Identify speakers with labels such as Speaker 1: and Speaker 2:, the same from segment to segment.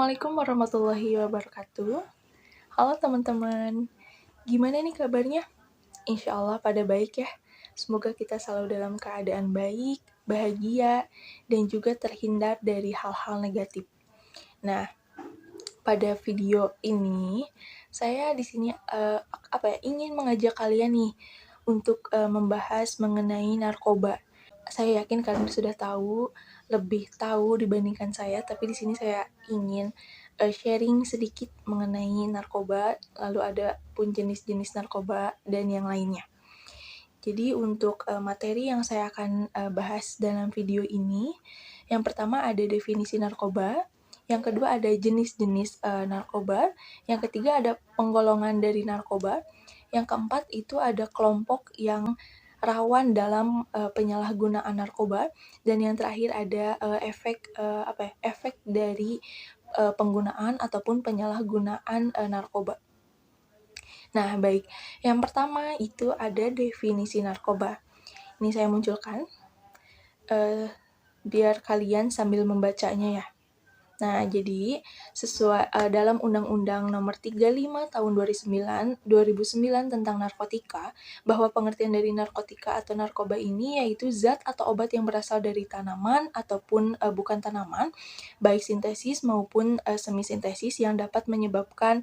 Speaker 1: Assalamualaikum warahmatullahi wabarakatuh. Halo teman-teman, gimana nih kabarnya? Insya Allah pada baik ya. Semoga kita selalu dalam keadaan baik, bahagia, dan juga terhindar dari hal-hal negatif. Nah, pada video ini saya di sini ingin mengajak kalian nih untuk membahas mengenai narkoba. Saya yakin kalian sudah lebih tahu dibandingkan saya, tapi di sini saya ingin sharing sedikit mengenai narkoba, lalu ada pun jenis-jenis narkoba dan yang lainnya. Jadi untuk materi yang saya akan bahas dalam video ini, yang pertama ada definisi narkoba, yang kedua ada jenis-jenis narkoba, yang ketiga ada penggolongan dari narkoba, yang keempat itu ada kelompok yang rawan dalam penyalahgunaan narkoba, dan yang terakhir ada efek dari penggunaan ataupun penyalahgunaan narkoba. Nah, baik. Yang pertama itu ada definisi narkoba. Ini saya munculkan biar kalian sambil membacanya ya. Nah, jadi sesuai dalam Undang-Undang Nomor 35 Tahun 2009 tentang narkotika, bahwa pengertian dari narkotika atau narkoba ini yaitu zat atau obat yang berasal dari tanaman ataupun bukan tanaman, baik sintesis maupun semi sintesis, yang dapat menyebabkan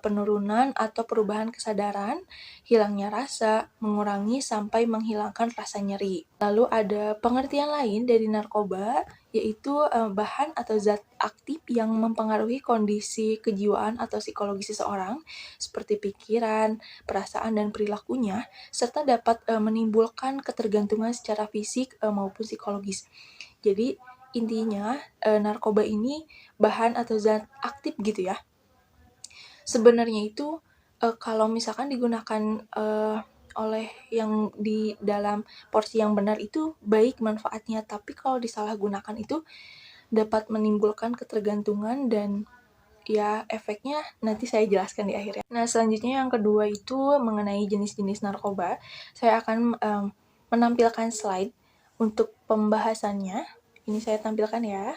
Speaker 1: penurunan atau perubahan kesadaran, hilangnya rasa, mengurangi sampai menghilangkan rasa nyeri. Lalu ada pengertian lain dari narkoba, yaitu bahan atau zat aktif yang mempengaruhi kondisi kejiwaan atau psikologi seseorang, seperti pikiran, perasaan, dan perilakunya, serta dapat menimbulkan ketergantungan secara fisik maupun psikologis. Jadi, intinya narkoba ini bahan atau zat aktif gitu ya. Sebenarnya itu kalau misalkan digunakan oleh yang di dalam porsi yang benar itu baik manfaatnya, tapi kalau disalahgunakan itu dapat menimbulkan ketergantungan dan ya efeknya nanti saya jelaskan di akhir ya. Nah, selanjutnya yang kedua itu mengenai jenis-jenis narkoba. Saya akan menampilkan slide untuk pembahasannya. Ini saya tampilkan ya.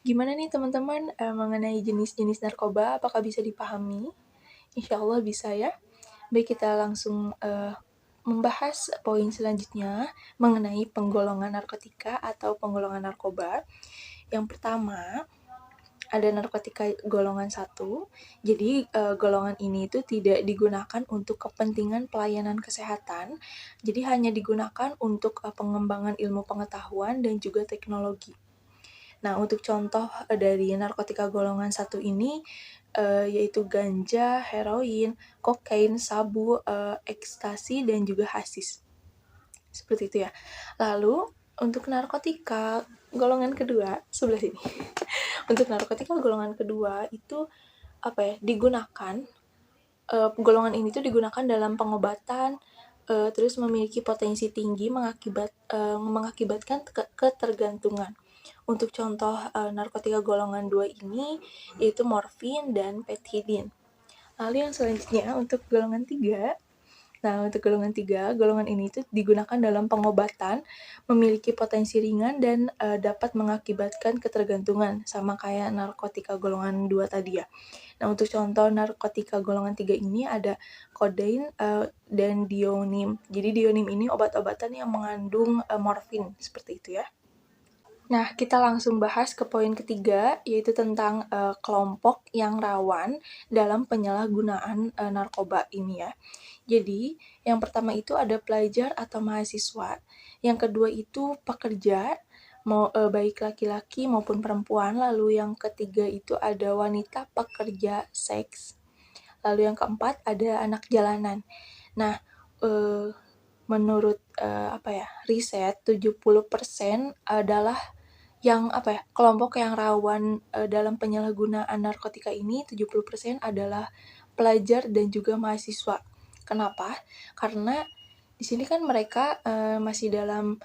Speaker 1: Gimana nih teman-teman mengenai jenis-jenis narkoba, apakah bisa dipahami? Insya Allah bisa ya. Baik, kita langsung membahas poin selanjutnya mengenai penggolongan narkotika atau penggolongan narkoba. Yang pertama, ada narkotika golongan 1. Jadi golongan ini itu tidak digunakan untuk kepentingan pelayanan kesehatan. Jadi hanya digunakan untuk pengembangan ilmu pengetahuan dan juga teknologi. Nah, untuk contoh dari narkotika golongan 1 ini yaitu ganja, heroin, kokain, sabu, ekstasi, dan juga hasis. Seperti itu ya. Lalu, untuk narkotika golongan kedua, sebelah sini. Untuk narkotika golongan kedua itu digunakan, golongan ini tuh digunakan dalam pengobatan, terus memiliki potensi tinggi mengakibatkan ketergantungan. Untuk contoh narkotika golongan 2 ini yaitu morfin dan pethidin. Lalu yang selanjutnya untuk golongan 3, Nah, untuk golongan 3, golongan ini tuh digunakan dalam pengobatan, memiliki potensi ringan dan dapat mengakibatkan ketergantungan, sama kayak narkotika golongan 2 tadi ya. Nah, untuk contoh narkotika golongan 3 ini ada kodein dan dionim. Jadi dionim ini obat-obatan yang mengandung morfin, seperti itu ya. Nah, kita langsung bahas ke poin ketiga, yaitu tentang kelompok yang rawan dalam penyalahgunaan narkoba ini ya. Jadi, yang pertama itu ada pelajar atau mahasiswa, yang kedua itu pekerja, baik laki-laki maupun perempuan, lalu yang ketiga itu ada wanita pekerja seks, lalu yang keempat ada anak jalanan. Nah, menurut riset 70% adalah yang kelompok yang rawan dalam penyalahgunaan narkotika ini 70% adalah pelajar dan juga mahasiswa. Kenapa? Karena di sini kan mereka masih dalam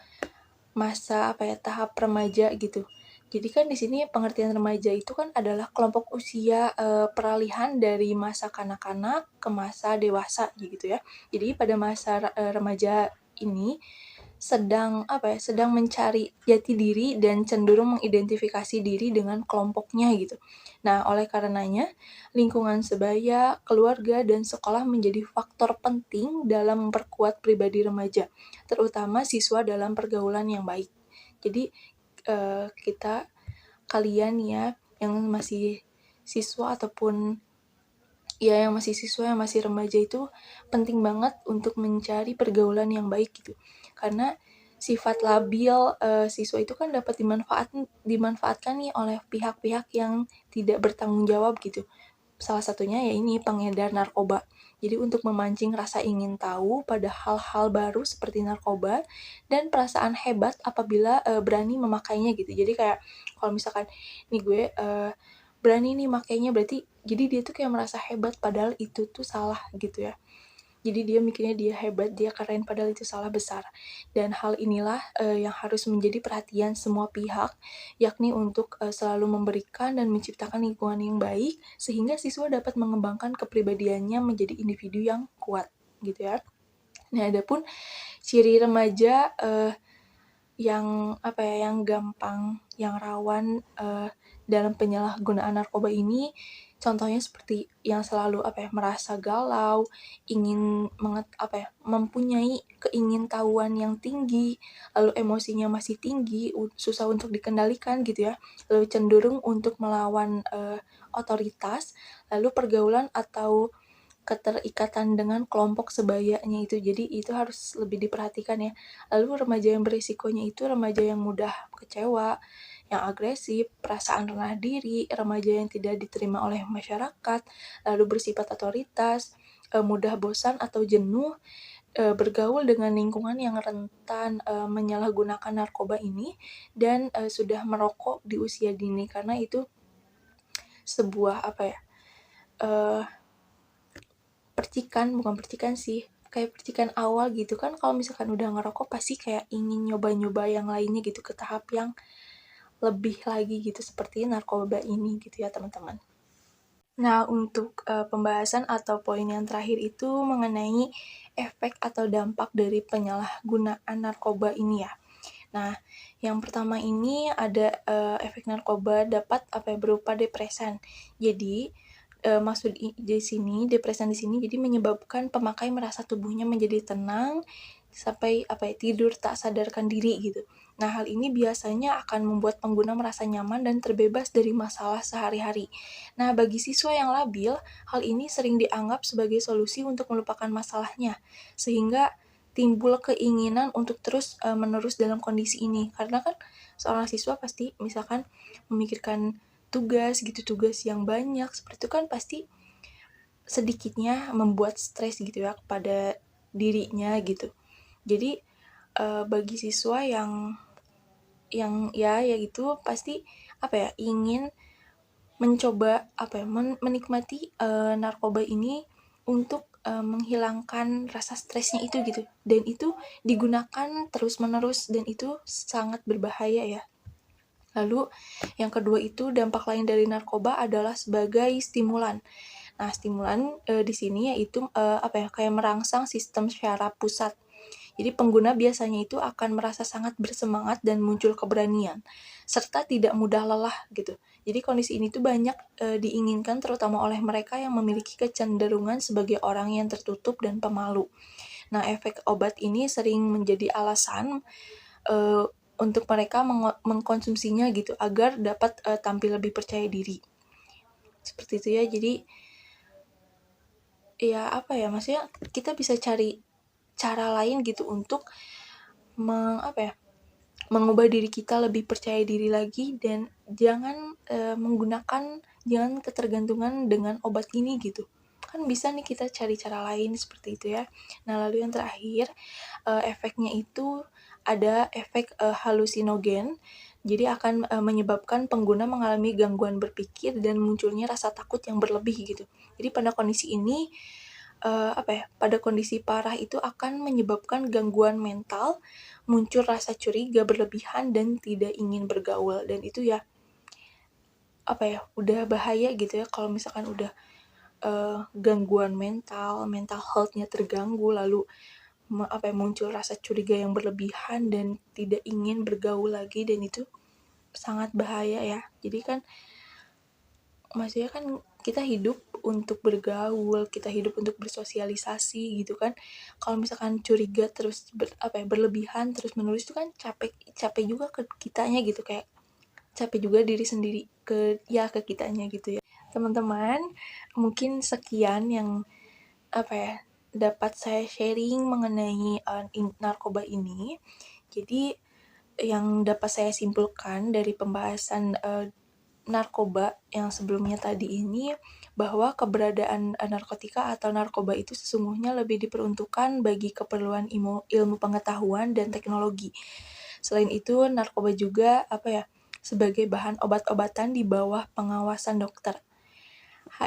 Speaker 1: masa tahap remaja gitu. Jadi kan di sini pengertian remaja itu kan adalah kelompok usia peralihan dari masa kanak-kanak ke masa dewasa gitu ya. Jadi pada masa remaja ini sedang mencari jati diri dan cenderung mengidentifikasi diri dengan kelompoknya gitu. Nah, oleh karenanya lingkungan sebaya, keluarga, dan sekolah menjadi faktor penting dalam memperkuat pribadi remaja, terutama siswa dalam pergaulan yang baik. Jadi kalian ya yang masih siswa ataupun yang masih remaja itu penting banget untuk mencari pergaulan yang baik gitu. Karena sifat labil siswa itu kan dapat dimanfaatkan nih oleh pihak-pihak yang tidak bertanggung jawab gitu. Salah satunya ya ini pengedar narkoba. Jadi untuk memancing rasa ingin tahu pada hal-hal baru seperti narkoba dan perasaan hebat apabila berani memakainya gitu. Jadi kayak kalau misalkan nih gue berani nih makainya, berarti jadi dia tuh kayak merasa hebat padahal itu tuh salah gitu ya. Jadi dia mikirnya dia hebat, dia keren, padahal itu salah besar. Dan hal inilah yang harus menjadi perhatian semua pihak, yakni untuk selalu memberikan dan menciptakan lingkungan yang baik, sehingga siswa dapat mengembangkan kepribadiannya menjadi individu yang kuat, gitu ya. Nah, adapun ciri remaja yang gampang, yang rawan dalam penyalahgunaan narkoba ini, contohnya seperti yang selalu merasa galau, ingin mempunyai keingintahuan yang tinggi, lalu emosinya masih tinggi, susah untuk dikendalikan gitu ya, lalu cenderung untuk melawan otoritas, lalu pergaulan atau keterikatan dengan kelompok sebayanya itu. Jadi itu harus lebih diperhatikan ya. Lalu remaja yang berisikonya itu remaja yang mudah kecewa, yang agresif, perasaan rendah diri, remaja yang tidak diterima oleh masyarakat, lalu bersifat otoritas, mudah bosan atau jenuh, bergaul dengan lingkungan yang rentan menyalahgunakan narkoba ini, dan sudah merokok di usia dini, karena itu sebuah bukan percikan sih, kayak percikan awal gitu kan. Kalau misalkan udah ngerokok pasti kayak ingin nyoba-nyoba yang lainnya gitu, ke tahap yang lebih lagi gitu, seperti narkoba ini gitu ya teman-teman. Nah, untuk pembahasan atau poin yang terakhir itu mengenai efek atau dampak dari penyalahgunaan narkoba ini ya. Nah, yang pertama ini ada efek narkoba dapat berupa depresan. Jadi maksud di sini, depresan di sini jadi menyebabkan pemakai merasa tubuhnya menjadi tenang sampai tidur tak sadarkan diri gitu. Nah, hal ini biasanya akan membuat pengguna merasa nyaman dan terbebas dari masalah sehari-hari. Nah, bagi siswa yang labil, hal ini sering dianggap sebagai solusi untuk melupakan masalahnya, sehingga timbul keinginan untuk terus menerus dalam kondisi ini. Karena kan seorang siswa pasti misalkan memikirkan tugas yang banyak, seperti itu kan pasti sedikitnya membuat stres gitu ya kepada dirinya gitu. Jadi bagi siswa yang ya itu pasti ingin mencoba menikmati narkoba ini untuk menghilangkan rasa stresnya itu gitu, dan itu digunakan terus-menerus dan itu sangat berbahaya ya. Lalu yang kedua itu dampak lain dari narkoba adalah sebagai stimulan. Nah, stimulan di sini yaitu kayak merangsang sistem syaraf pusat. Jadi pengguna biasanya itu akan merasa sangat bersemangat dan muncul keberanian, serta tidak mudah lelah gitu. Jadi kondisi ini tuh banyak diinginkan terutama oleh mereka yang memiliki kecenderungan sebagai orang yang tertutup dan pemalu. Nah, efek obat ini sering menjadi alasan untuk mereka mengkonsumsinya gitu agar dapat tampil lebih percaya diri. Seperti itu ya. Jadi ya maksudnya kita bisa cari cara lain gitu untuk mengubah diri kita lebih percaya diri lagi dan jangan ketergantungan dengan obat ini gitu. Kan bisa nih kita cari cara lain seperti itu ya. Nah, lalu yang terakhir, efeknya itu ada efek halusinogen. Jadi akan menyebabkan pengguna mengalami gangguan berpikir dan munculnya rasa takut yang berlebih gitu. Jadi pada kondisi ini pada kondisi parah itu akan menyebabkan gangguan mental, muncul rasa curiga berlebihan dan tidak ingin bergaul, dan itu ya udah bahaya gitu ya kalau misalkan udah gangguan mental health-nya terganggu, lalu muncul rasa curiga yang berlebihan dan tidak ingin bergaul lagi, dan itu sangat bahaya ya. Jadi kan maksudnya kan kita hidup untuk bergaul, kita hidup untuk bersosialisasi gitu kan. Kalau misalkan curiga terus berlebihan terus menerus itu kan capek juga ke kitanya gitu, kayak capek juga diri sendiri ke kitanya gitu ya. Teman-teman, mungkin sekian yang dapat saya sharing mengenai narkoba ini. Jadi yang dapat saya simpulkan dari pembahasan narkoba yang sebelumnya tadi ini, bahwa keberadaan narkotika atau narkoba itu sesungguhnya lebih diperuntukkan bagi keperluan ilmu pengetahuan dan teknologi. Selain itu, narkoba juga sebagai bahan obat-obatan di bawah pengawasan dokter.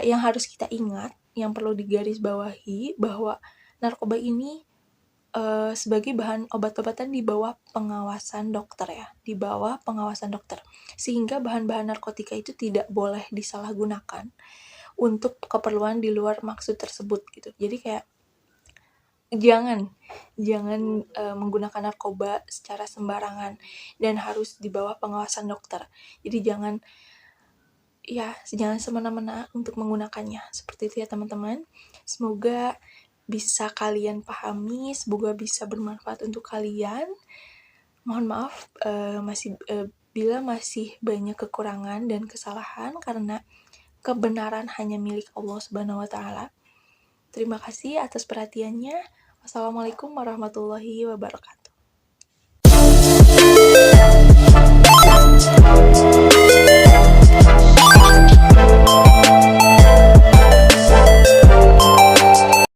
Speaker 1: Yang harus kita ingat, yang perlu digarisbawahi, bahwa narkoba ini sebagai bahan obat-obatan di bawah pengawasan dokter ya, di bawah pengawasan dokter. Sehingga bahan-bahan narkotika itu tidak boleh disalahgunakan untuk keperluan di luar maksud tersebut gitu. Jadi kayak jangan menggunakan narkoba secara sembarangan dan harus di bawah pengawasan dokter. Jadi jangan semena-mena untuk menggunakannya. Seperti itu ya teman-teman. Semoga bisa kalian pahami, semoga bisa bermanfaat untuk kalian. Mohon maaf bila masih banyak kekurangan dan kesalahan, karena kebenaran hanya milik Allah Subhanahu wa Ta'ala. Terima kasih atas perhatiannya. Wassalamualaikum warahmatullahi wabarakatuh.